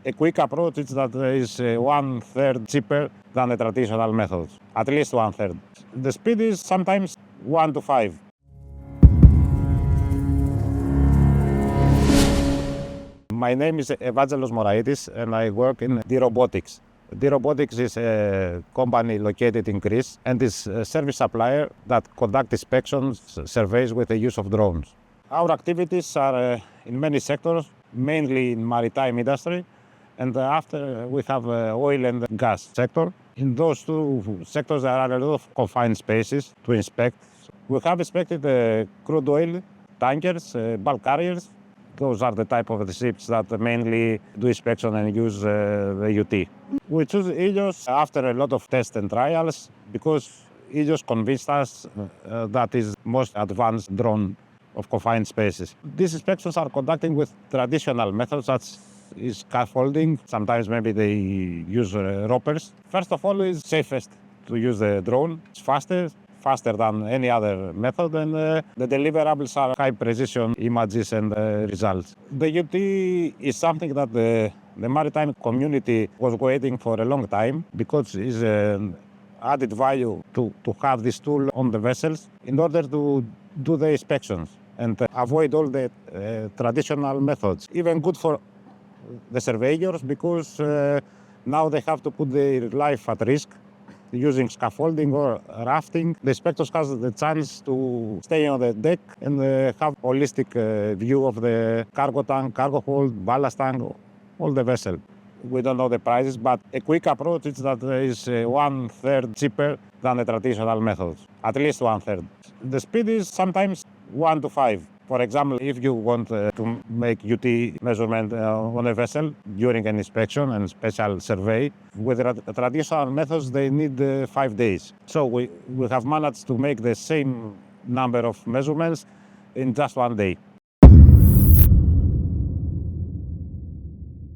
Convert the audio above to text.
A quick approach is that is 1/3 cheaper than the traditional methods, at least 1/3. The speed is sometimes 1 to 5. My name is Evangelos and I work in DROBOTiQS. DROBOTiQS is a company located in Greece and is a service supplier that conducts inspections, surveys with the use of drones. Our activities are in many sectors, mainly in maritime industry, and after we have oil and gas sector. In those two sectors there are a lot of confined spaces to inspect. We have inspected crude oil, tankers, bulk carriers. Those are the type of the ships that mainly do inspection and use the UT. We choose Elios after a lot of tests and trials because Elios convinced us that is most advanced drone of confined spaces. These inspections are conducted with traditional methods such as scaffolding. Sometimes maybe they use ropers. First of all, it's safest to use the drone. It's faster than any other method, and the deliverables are high precision images and results. The UT is something that the maritime community was waiting for a long time because it's an added value to have this tool on the vessels in order to do the inspections and avoid all the traditional methods. Even good for the surveyors because now they have to put their life at risk using scaffolding or rafting. The inspectors have the chance to stay on the deck and have holistic view of the cargo tank, cargo hold, ballast tank, all the vessel. We don't know the prices, but a quick approach is that is 1/3 cheaper than the traditional methods, at least 1/3. The speed is sometimes 1 to 5. For example, if you want to make UT measurement on a vessel during an inspection and special survey, with traditional methods they need 5 days. So we have managed to make the same number of measurements in just 1 day.